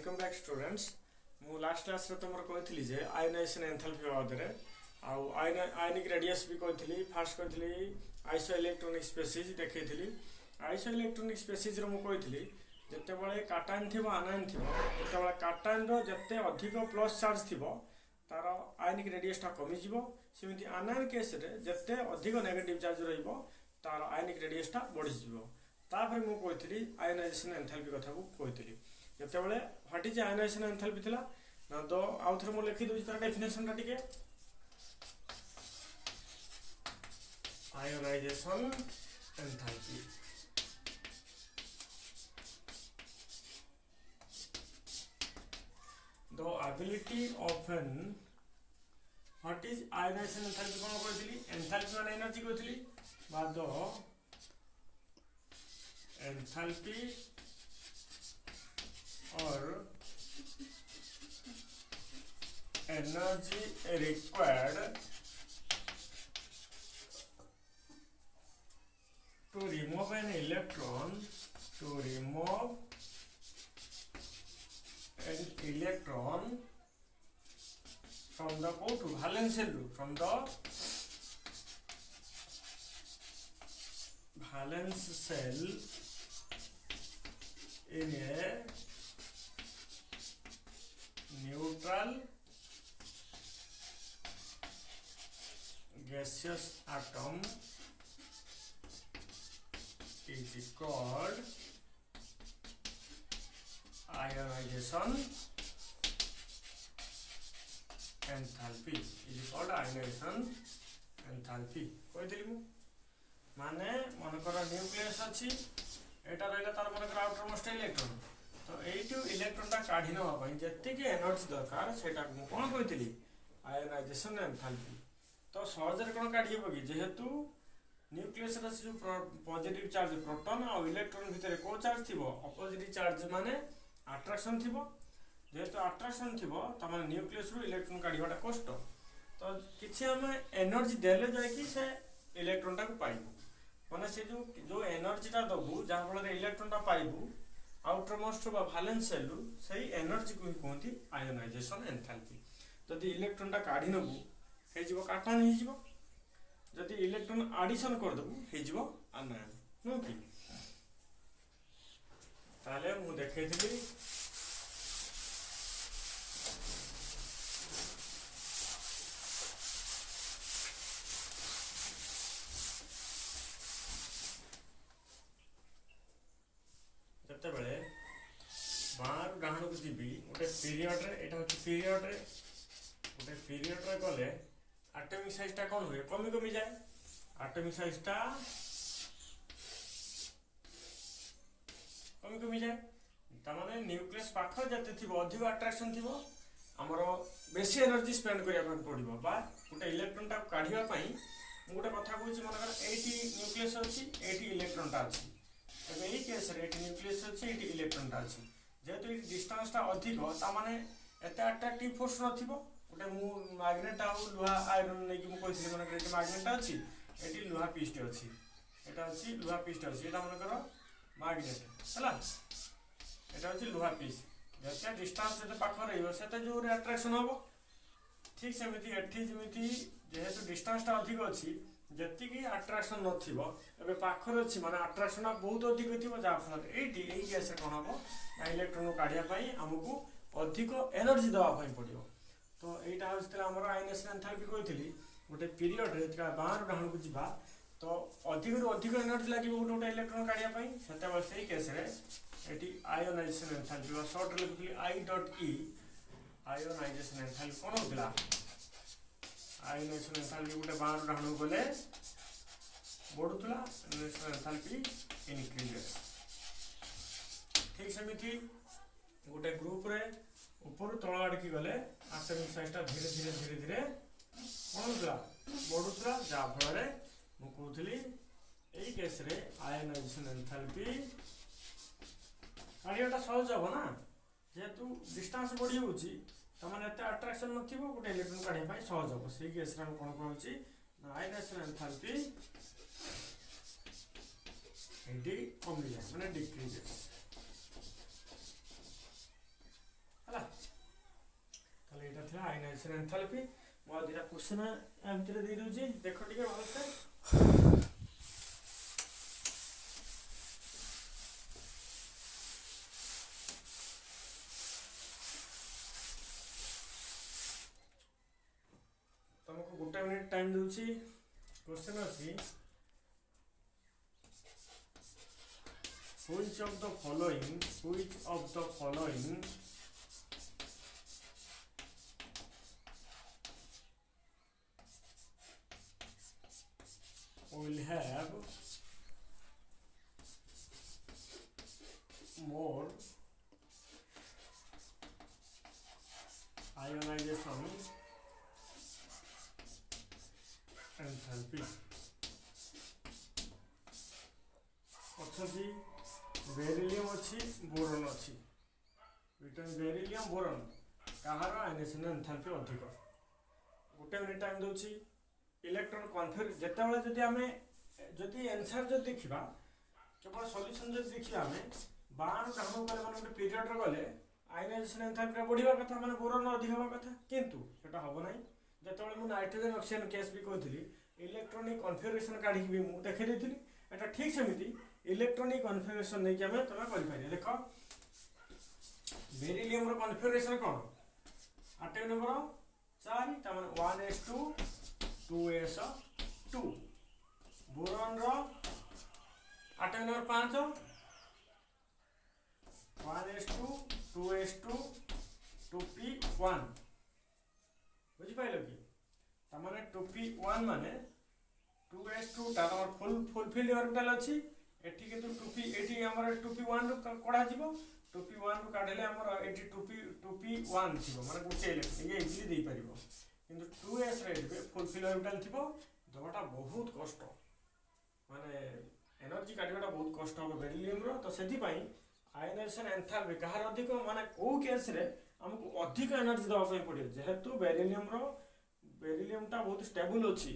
Welcome back students मु last class रे तुमर कहथली जे आयोनाइजेशन एंथैल्पी बाबद रे आयनिक रेडियस भी कहथली फर्स्ट कहथली आइसो इलेक्ट्रॉनिक स्पेसीज देखैथली आइसो इलेक्ट्रॉनिक स्पेसीज रे मु कहथली जते बळे काटायन थिबो आनायन थिबो जते बळे काटायन रो जते अधिक प्लस चार्ज थिबो तार आयनिक रेडियस टा कमी जिवो सेमिति आनायन केस रे जते अधिक नेगेटिव चार्ज रहइबो तार आयनिक रेडियस टा बढ़ी जिवो तापर मु कहथली आयोनाइजेशन एंथैल्पी कथा को कहथली जते बळे व्हाट इज आयोनाइजेशन एंथैल्पी थिला ना तो आउ थरे मु लिखि दोछि तार डेफिनेशन टा टिके ionization enthalpy the ability of an what is ionization enthalpy कोन कहथली एंथैल्पी माने एनर्जी कहथली बा the enthalpy or energy required to remove an electron from the valence shell from the valence shell in a neutral gaseous atom is called ionization enthalpy is called ionization enthalpy कहथली मु माने मनकर nucleus अछि एटा रहला तार मनकर outer most electron तो एटू electron टा काढी नवा पई जत्ते के एनर्जी दरकार सेटा मु कोन कहथली आयोनाइजेशन एंथैल्पी तो सहज रे कोन काढी हेबो कि जेहेतु न्यूक्लियस रा जो पॉजिटिव चार्ज प्रोटॉन और इलेक्ट्रॉन भितर को चार्ज थिबो अपोजिट चार्ज माने अट्रैक्शन थिबो जेहेतु अट्रैक्शन थिबो त माने न्यूक्लियस रु इलेक्ट्रॉन काढीबाटा कष्ट तो किछि हम एनर्जी देले जाय कि से इलेक्ट्रॉन टा को पाइबो माने से जो एनर्जी टा दबु जा फल रे इलेक्ट्रॉन टा पाइबु आउटर मोस्ट बा वैलेंस सेल सही एनर्जी को कहती आयोनाइजेशन एंथैल्पी जदि इलेक्ट्रॉन टा काढी नबु हे जिवो काटन हे जिवो जदि इलेक्ट्रॉन एडिशन कर दबु हे जिवो आनायन नो कि ताले मु देखैथिली जते बेले बाहर डाहण को जीबी गोटे पीरियड रे एटा होची पीरियड रे गोटे पीरियड रे गले एटॉमिक साइज टा कोन होय कमी कमी जाए एटॉमिक साइज टा कमी कमी जाए त माने न्यूक्लियस पाखर जते थिबो अधिक अट्रैक्शन थिबो हमरो बेसी एनर्जी स्पेंड करिया पर पड़िबो बा गोटे इलेक्ट्रॉन टा काढिया पई गोटे कथा कहूची मनकर 80 न्यूक्लियस अछि 80 इलेक्ट्रॉन टा अछि एबे एई केस रे 80 न्यूक्लियस अछि 80 इलेक्ट्रॉन टा अछि जेहेतु डिस्टेंस टा अधिक ता माने एते अट्रैक्टिव फोर्स नथिबो गोटे मु मैग्नेट आ लोहा आयरन नै कि मु कहिसि मनकर एते मैग्नेट अछि एटी लोहा पीस टे अछि एटा अछि लोहा पीस टे अछि एटा मनकर मैग्नेट हला एटा अछि लोहा पीस जते डिस्टेंस जते पाख रहइबो सेते जो रे अट्रैक्शन होबो ठीक सेमिति एठी जेमिति जेहेतु डिस्टेंस टा अधिक अछि जति की अट्रैक्शन नथिबो एबे पाखर अछि माने अट्रैक्शन बहुत अधिक थिबो जा फल एटी एई गैस कोन हबो ना इलेक्ट्रॉन काढिया पई हमकु अधिक एनर्जी दवा पई पडियो तो एटा होस्तेला हमर आयोनाइजेशन एंथैल्पी कहितली गोटे पीरियड रे तका बाहर डाहण को जिबा तो अधिक रु अधिक एनर्जी लागिबो गोटे इलेक्ट्रॉन काढिया पई सेते बस एई केस रे एटी आयोनाइजेशन एंथैल्पी वा शॉर्ट लिखली I.E आयोनाइजेशन एंथैल्पी कोन होतला आयोनाइजेशन एंथैल्पी गोटे बाहर डाहण गले बढ़ुतला आयोनाइजेशन एंथैल्पी इंक्रीजेस ठीक सेमिति गोटे ग्रुप रे ऊपर तळ आडकी गले एटॉमिक साइज ता धीरे धीरे धीरे धीरे कोन होतला बढ़ुतला जा फल रे मु कहथली एई केस रे आयोनाइजेशन एंथैल्पी काढियाटा सहज हो ना जेहेतु डिस्टेंस बढ़ी होची त माने एते अट्रैक्शन नथिबो गोटे इलेक्ट्रॉन काढिया पई सहज हो सेई केस रे हम कोन कहउची आयोनाइजेशन एंथैल्पी एटी कमी जाए माने डिक्रीजेस आयनेशन एंथैल्पी मो दिरा क्वेश्चन एमती दे दूची देख टिके भलसे तुमको गोटे मिनिट टाइम दूची क्वेश्चन अछि which of the following will have more ionization enthalpy अच्छी बेरिलियम अच्छी बोरन अच्छी विटामिन बेरिलियम बोरन कहार आयनेशन एंथैल्पी अधिक गोटे मिनिट टाइम दूची इलेक्ट्रॉन कन्फिगर जितेबाला जदि आम जदि एनसर जो देखा केवल सॉल्यूशन जो देखा आम बाण काम गले मैंने गोटे पीरियड गले आयनाइजेशन एंथैल्पी बढ़िया कथा माने बोरन अधिक हवा कथा किंतु सेटा हबो नाही जेतेबेले मु नाइट्रोजन ऑक्सीजन केस भी कहथली इलेक्ट्रॉनिक कन्फिगरेशन काढी भी मु देखै देथली एटा ठीक सेमिति इलेक्ट्रॉनिक कन्फिगरेशन नहीं कि आम तुम कर देख बेरिलियम कन्फिगरेशन कौन आटम नंबर 4 तमाने 1s2 2s2 बोरॉन रो atom number 5 1s2 2s2 2p1 बुझी पाइलो कि तमाने 2p1 माने 2s2 ता फुलफिल्ड ऑर्बिटल अछि एठी किंतु 2p एठी हमर 2p1 रो कढा जिवो 2p1 रो काढले हमर एठी 2p1 थिबो माने गुटे इलेक्ट्रॉन ये इजीली दे परिबो किंतु 2s रे बे फुलफिल्ड ऑर्बिटल थिबो दबाटा बहुत कष्ट माने एनर्जी काढिबाटा बहुत कष्ट हो बेरिलियम रो तो सेथि पई आयनाइजेशन एंथैल्पी कहार अधिक माने को केस रे हमको अधिक एनर्जी दवा पई पड़ियो जेहेतु बेरिलियम ता बहुत स्टेबल अछि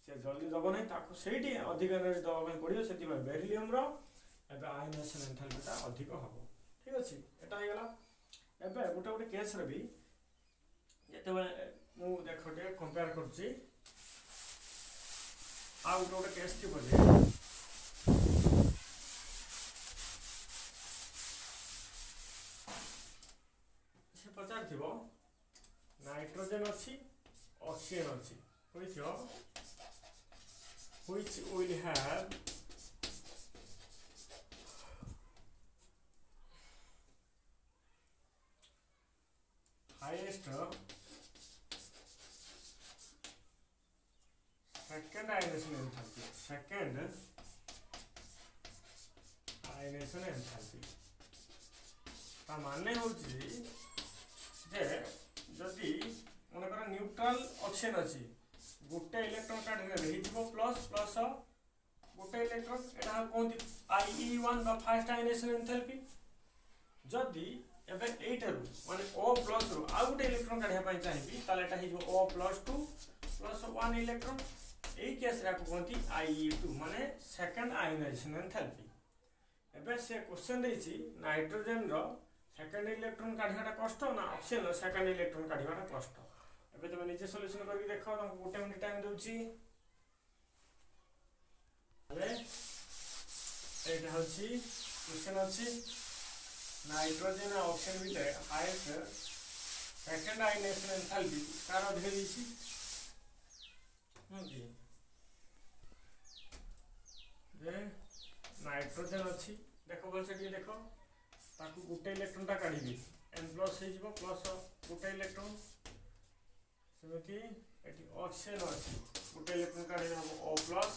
से जल्दी दब नहीं ताको सेठी अधिक एनर्जी दवा पई पड़ियो सेति बेरिलियम रो एबे आयनाइजेशन एंथैल्पी ता अधिक हबो ठीक अछि एटा हे गेला एबे गोटे केस रे भी जेते मु देखोटे कंपेयर करछि आ गोटे केस थी बजे से पचार थिबो नाइट्रोजन अछि ऑक्सीजन अछि होइछो which will have highest second ionization enthalpy ता माने होछि जे जदि मनकर न्यूट्रल ऑक्सीजन अछि गोटे इलेक्ट्रॉन काढले रहिबो प्लस प्लस गोटे इलेक्ट्रॉन एटा कोनती IE1 बा फर्स्ट आयनाइजेशन एंथैल्पी जदि एबे 8 रो माने O+ रो आ गोटे इलेक्ट्रॉन काढिया पई चाहिबी ताले एटा हिजो O+2 प्लस 1 इलेक्ट्रॉन एई केस रा को कोनती IE2 माने सेकंड आयनाइजेशन एंथैल्पी एबे से क्वेश्चन देछि नाइट्रोजन रो सेकंड इलेक्ट्रॉन काढियाटा कष्ट ना ऑक्सीजन रो सेकंड इलेक्ट्रॉन काढियाटा कष्ट एबे तुम नीचे सॉल्यूशन करके देखो तुमको गोटे मिनिट टाइम दूची अरे एटा होची क्वेश्चन अछि नाइट्रोजन और ऑक्सीजन बिले हाईएस्ट सेकंड आयनाइजेशन एंथैल्पी कार अधिक दिछि जी जे नाइट्रोजन अछि देखो बोल से देखो ताकू गोटे इलेक्ट्रॉन ता काढिबी N+ हे जिवो प्लस गोटे इलेक्ट्रॉन सेमती एटी ऑक्सीजन अछि गोटे इलेक्ट्रॉन काढे हम O+ प्लस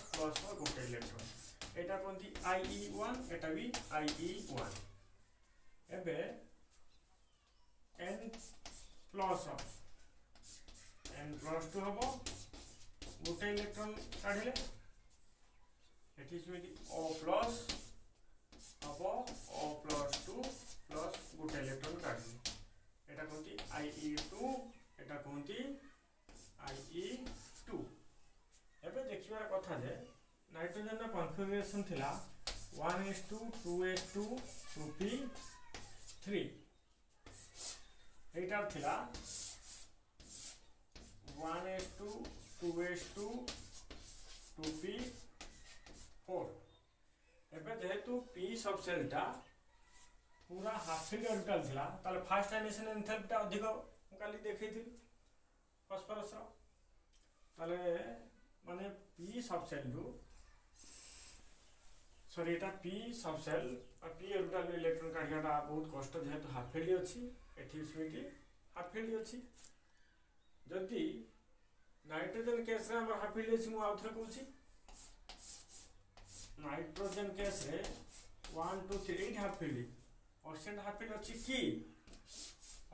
गोटे इलेक्ट्रॉन एटा कोनती IE1 एटा भी IE1 एबे N+2 हबो गोटे इलेक्ट्रॉन काढले एटी सेमती O+ हबो O+2 प्लस गोटे इलेक्ट्रॉन काढले एटा कोनती IE2 एटा कोनती IE2 एबे देखिबार कथा जे नाइट्रोजन रा कन्फिगरेशन थिला 1s2 2s2 2p3 एटा थिला 1:2p4 एबे जेहेतु p सब सेलटा पूरा हाफिली ऑर्बिटल थिला ताले फास्ट आयनेशन एंथैल्पीटा अधिक काली देखैथिली फॉस्फोरस ताले माने p सब सेल रु सॉरी एटा p सब सेल और p ऑर्बिटल इलेक्ट्रॉन काढियाटा बहुत कष्ट जेहेतु हाफिली अछि एठी सुइटी हाफिली अछि जदि नाइट्रोजन केस रे हमर हाफिली अछि मु आउथरे कहूची नाइट्रोजन केस रे 1 2 3 हाफिली ऑक्सीजन हाफिली अछि की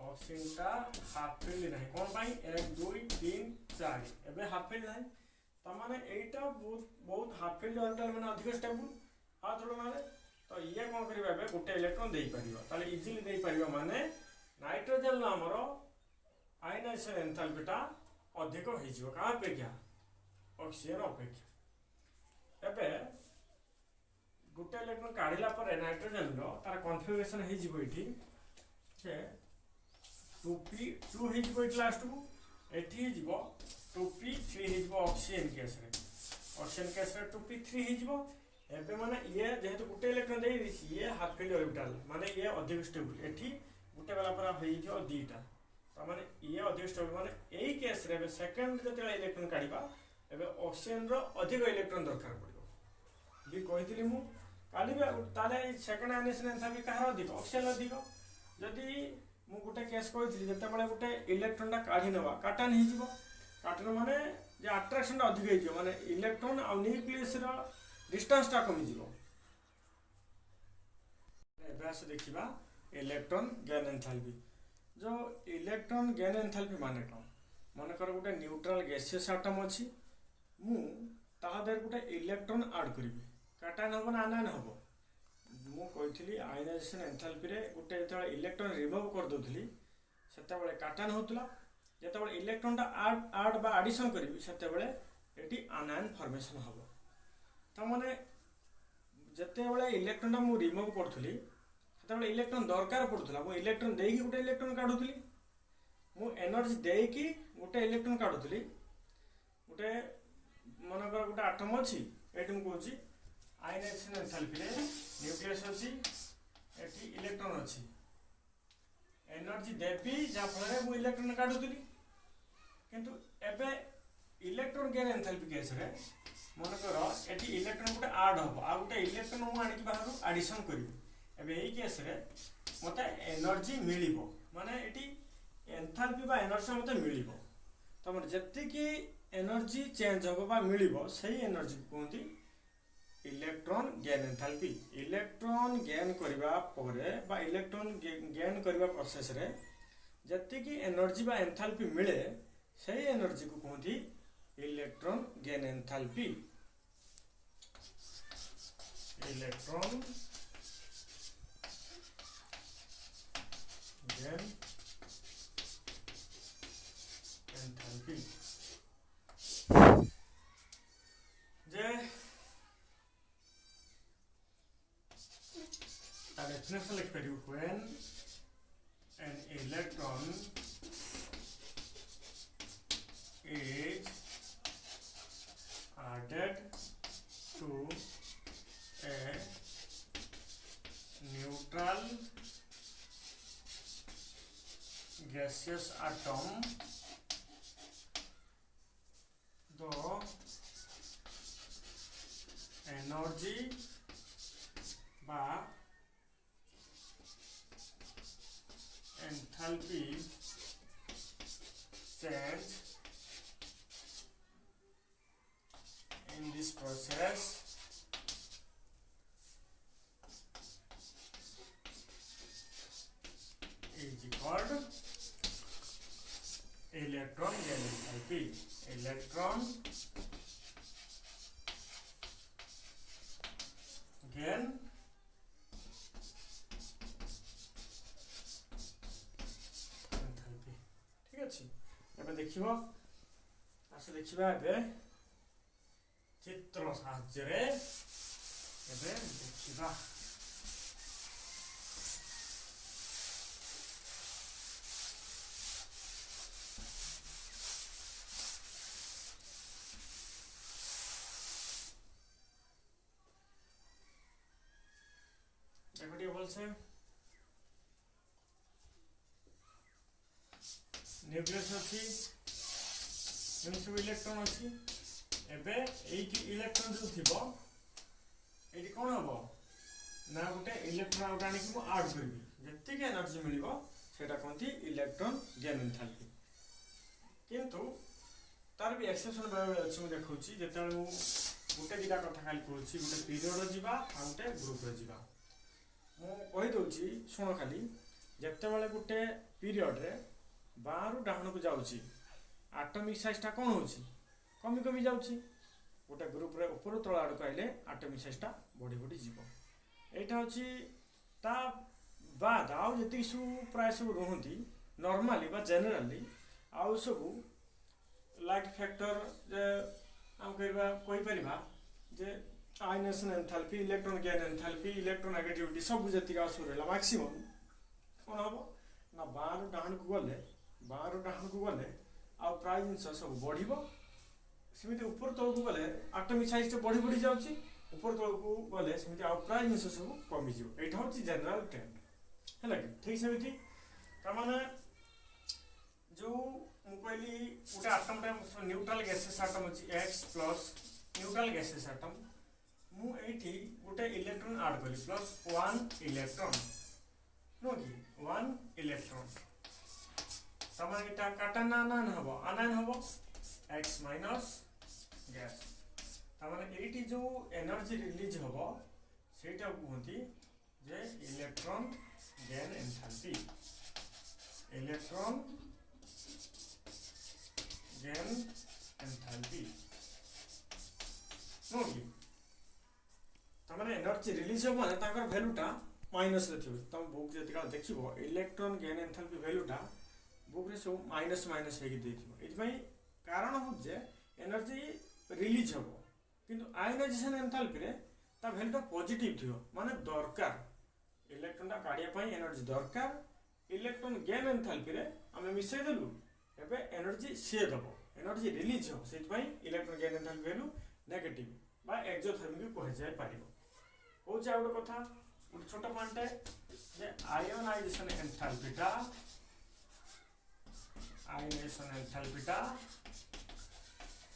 ऑक्सीजन ता हाफिली नहीं कोन भाई 1 2 3 4 एबे हाफिली नहीं त माने एटा बहुत हाफिली ऑर्बिटल माने अधिक स्टेबल आ थोड़ा माने तो ये कोन करिबा बे गोटे इलेक्ट्रॉन देई परिबो ताले इजीली देई परिबो माने नाइट्रोजन हमरो आयनाइजेशन एंथैल्पीटा अधिक होई जिवो का अपेक्षा ऑक्सीजन अपेक्षा एबे गोटे इलेक्ट्रॉन काढिला पर नाइट्रोजन रो तार कॉन्फ़िगरेशन होई जिवो इठी जे 2p2 होई जिवो इट लास्ट को एठी होई जिवो 2p3 होई जिवो ऑक्सीजन केस रे 2p3 होई जिवो एबे माने ये जेहेतु गोटे इलेक्ट्रॉन देई दिसी ये हाफिली ऑर्बिटल माने ये अधिक स्टेबल एठी गोटे वाला पर होई जिवो दीटा त माने ये अधिक स्टेबल माने एई केस रे सेकंड जते इलेक्ट्रॉन काढिबा एबे ऑक्सीजन रो अधिक इलेक्ट्रॉन दरकार पड़िबो भी कहितली मु काली बे ताले सेकंड आयनेशन एंथैल्पी कहा अधिक ऑक्सीजन अधिक जदि मु गोटे केस कहितली जते बळे गोटे इलेक्ट्रॉन ता काढी नवा काटन हि जिवो काटन माने जे अट्रैक्शन अधिक हि जिवो माने इलेक्ट्रॉन आ न्यूक्लियस रो डिस्टेंस ता कमी जिवो एबे से देखिबा इलेक्ट्रॉन गेन एंथैल्पी जो इलेक्ट्रॉन गेन एंथैल्पी माने कोन माने कर गोटे न्यूट्रल गैसियस एटम अछि मु ताहा देर गोटे इलेक्ट्रॉन ऐड करिबे काटन हबो ना आनायन हबो मु कहितली आयनाइजेशन एंथैल्पी रे गोटे जते इलेक्ट्रॉन रिमूव कर दोथली सेते बेले काटन होतला जते बेले इलेक्ट्रॉन ता ऐड बा एडिशन करिबी सेते बेले एटी आनायन फॉर्मेशन हबो त माने जते बेले इलेक्ट्रॉन ता मु रिमूव करथली सेते बेले इलेक्ट्रॉन दरकार पडुथला मु इलेक्ट्रॉन देई गोटे इलेक्ट्रॉन काढुथली मु एनर्जी देई की गोटे इलेक्ट्रॉन काढुथली गोटे मनकर गोटे एटम अछि एटी मु कहूची आयनाइजेशन एंथैल्पी रे न्यूक्लियस अछि एटी इलेक्ट्रॉन अछि एनर्जी देबी जा फल रे मु इलेक्ट्रॉन काढुथली किंतु एबे इलेक्ट्रॉन गेन एंथैल्पी केस रे मनकर एटी इलेक्ट्रॉन गोटे ऐड हबो आ गोटे इलेक्ट्रॉन मु आनी की बाहर एडिशन करिबी एबे एई केस रे मते एनर्जी मिलिबो माने एटी एंथैल्पी बा एनर्जी मते मिलिबो तमर जत्ते की एनर्जी चेंज होबो बा मिलिबो सही एनर्जी कोंती electron gain enthalpy electron gain करबा परे बा इलेक्ट्रॉन गेन करबा प्रोसेस रे जत्ते की एनर्जी बा एंथैल्पी मिले सही एनर्जी को कोंती electron gain enthalpy electron gain enthalpy जे definition लिख करियो when an electron is added to a neutral gaseous atom the energy বা enthalpy change in this process is called electron gain enthalpy. Electron gain देखिबो आसे देखिबा एबे चित्र साहाय्य रे एबे देखिबा भलसे न्यूक्लियस अच्छी सब इलेक्ट्रॉन अच्छी एबे एटी इलेक्ट्रॉन जो थिबो एटी कोन हबो ना गोटे इलेक्ट्रॉन आउट आनी को ऐड करबी जति के एनर्जी मिलिबो सेटा कोनती इलेक्ट्रॉन गेन एंथैल्पी किंतु तार भी एक्सेप्शन बेले अछि मु देखौछि जेते गोटे दिटा कथा खाली कहूछि गोटे पीरियड जीवा आ गोटे ग्रुप रे जीवा मु कहि दउछि सुनो खाली जेते बेले गोटे पीरियड रे बाहर डाहण को जाउछि एटॉमिक साइज टा कोन होछि कमी कमी जाउछि गोटे ग्रुप रे ऊपर तळ आड़ कहले एटॉमिक साइज टा बढी बढी जीवो एटा होछि ता बाद आउ जति सु प्राय सब रहंती नॉर्मली बा जनरली आउ सब लाइट फैक्टर जे हम कहबा कोइ परिबा जे ionization enthalpy electron gain enthalpy electronegativity सब जति का सुरेला मैक्सिमम कोन हबो ना बाहर डाहण को गले आ प्राय जिनस सब बढ़िबो सेमिति ऊपर तळ को गले एटॉमिक साइज तो बढ़ी बढ़ी जाउची ऊपर तळ को गले सेमिति आ प्राय जिनस सब कमी जिवो एटा होची जनरल ट्रेंड हैला कि ठीक सेमिति त माने जो मु कहली गोटे एटम रे न्यूट्रल गैसेस एटम अछि X plus neutral gases atom मु एठी गोटे इलेक्ट्रॉन ऐड करी प्लस 1 इलेक्ट्रॉन नो कि 1 इलेक्ट्रॉन तमा एटा काटा ना हबो आनायन हबो X माइनस गैस तमाने एठी जो एनर्जी रिलीज हबो सेटा कहंती जे electron gain enthalpy electron gain enthalpy नो कि तमाने एनर्जी रिलीज हो माने ताकर वैल्यूटा माइनस रे थिबो तम बुक जतिका देखिबो इलेक्ट्रॉन गेन एंथैल्पी वैल्यूटा बुक रे सब माइनस माइनस हेकी देथिबो एति भाई कारण हो जे एनर्जी रिलीज होबो किंतु आयनाइजेशन एंथैल्पी रे ता वैल्यूटा पॉजिटिव थिबो माने दरकार इलेक्ट्रॉन ता काढिया पई एनर्जी दरकार इलेक्ट्रॉन गेन एंथैल्पी रे हम मिसै देलु एबे एनर्जी से दबो एनर्जी रिलीज हो सेति पई electron gain enthalpy value negative बा एक्सोथर्मिक को कह जाय पारिबो हो जा ଗୋଟେ କଥା ଗୋଟେ छोटा पॉइंट है जे आयोनाइजेशन एंथैल्पीटा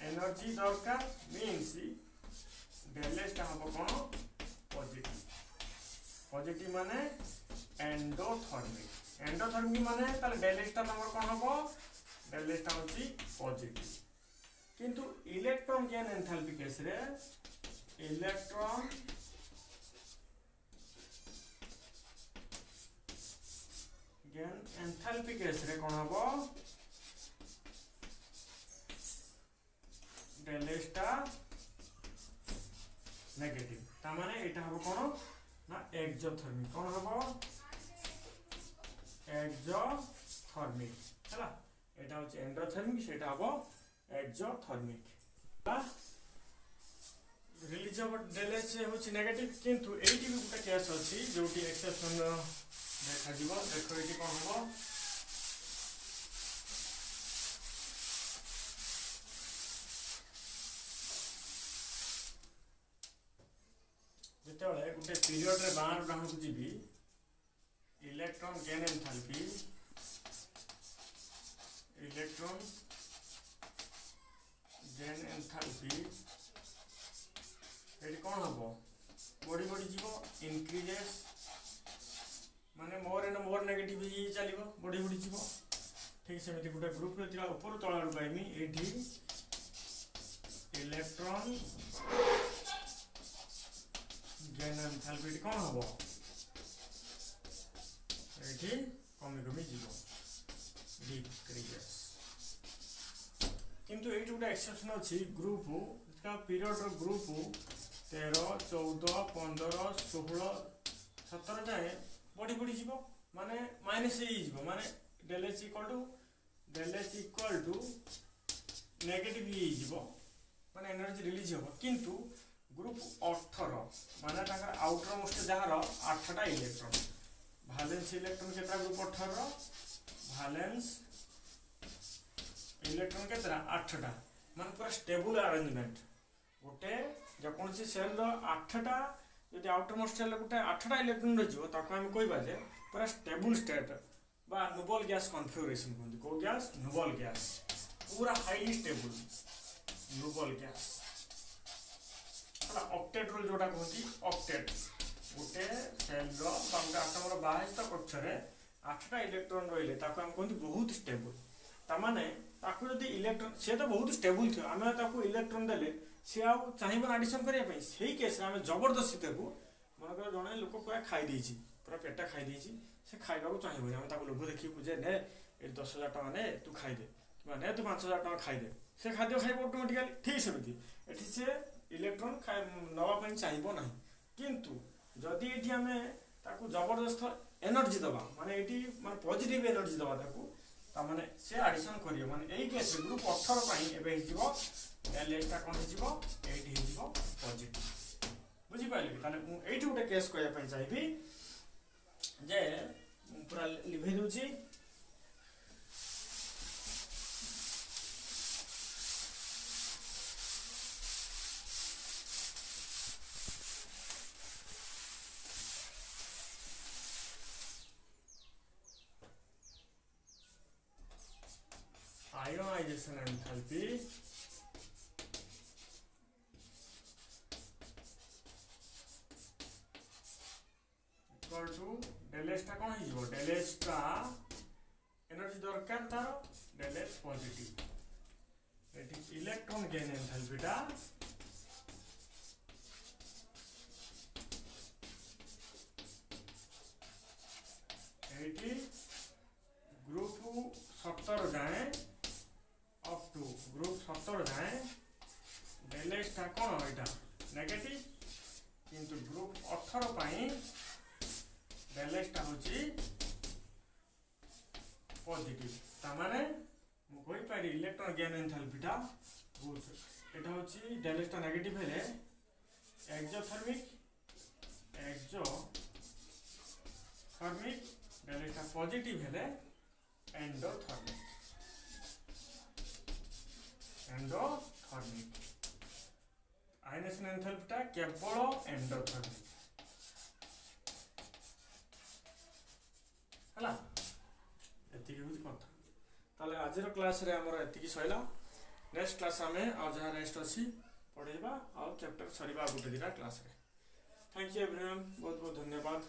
एनर्जी दरकार मींस डेल एच टा हम कोन पॉजिटिव माने एंडोथर्मिक माने ताले डेल एच टा नंबर कोन हबो डेल एच टा होची पॉजिटिव किंतु इलेक्ट्रॉन गेन एंथैल्पी केस रे इलेक्ट्रॉन गेन एंथैल्पी केस रे कोन हबो डेल एच टा नेगेटिव ता माने एटा हबो कोन ना एक्सोथर्मिक कोन हबो एक्सोथर्मिक हला एटा होची एंडोथर्मिक सेटा हबो एक्सोथर्मिक बा रिलीज ऑफ डेल एच होची नेगेटिव किंतु एटी भी गुटा केस अछि जोटी एक्सेप्शन देखा जीवो देखो एटी कोन हबो जेतेबेले गुटे पीरियड रे बाहर डाहण को जीबी electron gain enthalpy electron gain enthalpy एटी कोन हबो बॉडी बॉडी जीवो इंक्रीजेस माने मोर एंड मोर नेगेटिव ही चलिबो बॉडी बॉडी जीवो ठीक सेमिति गुटे ग्रुप रे तिला ऊपर तळ आड़ पाइमी एठी इलेक्ट्रॉन गेन एंथैल्पी कोन हबो एठी कमी कमी जीवो डिक्रीजेस किंतु एठी गुटे एक्सेप्शन अछि ग्रुप का पीरियड रो ग्रुप 13 14 15 16 17 जाए बड़ी बड़ी जीवो माने माइनस ही जीवो माने del H equal to negative ही जीवो माने एनर्जी रिलीज हो किंतु ग्रुप 18 माने ताका आउटर मोस्ट जहार 8टा इलेक्ट्रॉन वैलेंस इलेक्ट्रॉन केतरा ग्रुप 18 वैलेंस इलेक्ट्रॉन केतरा 8टा माने पूरा स्टेबल अरेंजमेंट गोटे जेकोसी सेल रो 8टा जदि आउटरमोस्ट शेल गोटे 8टा इलेक्ट्रॉन रही ताको आम कहवा जे पूरा स्टेबल स्टेट बा नोबल गैस कॉन्फ़िगरेशन कहते को गैस नोबल गैस पूरा highly stable noble gas octet rule जोटा कहती ऑक्टेट गोटे सेल गोटे आटमर बाह्य कक्ष 8टा इलेक्ट्रॉन रही आम कहते बहुत स्टेबल ताने जब इलेक्ट्रॉन सी तो बहुत स्टेबल थी आम इलेक्ट्रॉन देले सी आउ चाहिए आडिशन करने से केस आम जबरदस्ती देखू मनकर जड़े लोक पूरा खाई पूरा पेटा खाई से खाइबा चाहिए आम लोभ देखू जे ने 10,000 टଙ୍କା ने तू खाईदे कि ने तू 5,000 टଙ୍କା खाईदे से खाद्य खाइब ऑटोमेटिकली ठीक सेमती ये से इलेक्ट्रॉन नापी चाहिए ना किंतु जदि ये आम जबरदस्त एनर्जी दबा माने ये माने पॉजिटिव एनर्जी दबा ताने से आडिशन करियो माने एई केस ग्रुप 18 पई एबे हिजिबो एलएस ता कोन हिजिबो 8 हिजिबो पॉजिटिव बुझी पाइले ताने मु एठी उटे केस कया पई चाहिबी जे पूरा live Dochi ionization enthalpy equal to del S टा कौन हिजिबो del S टा एनर्जी दरकार तार del S positive eighty electron gain enthalpy टा एटी ग्रुप 17 जाए अप टू ग्रुप 17 जाए del S टा कौन एटा नेगेटिव किंतु ग्रुप 18 पाई del S टा होची पॉजिटिव तामाने मु कोइ पारी इलेक्ट्रॉन गेन एंथैल्पी टा गुड एटा होची del S टा नेगेटिव हेले एक्सोथर्मिक del S टा पॉजिटिव हेले एंडोथर्मिक आयनेशन एंथैल्पी टा केवल एंडोथर्मिक हला एति के बुझ कथा ताले आजर क्लास रे हमर एति की सइला नेक्स्ट क्लास हमें आ जहां रेस्ट अछि पढेबा आ चैप्टर सरीबा गुटे दिरा क्लास रे थैंक यू एवरीवन बहुत बहुत धन्यवाद।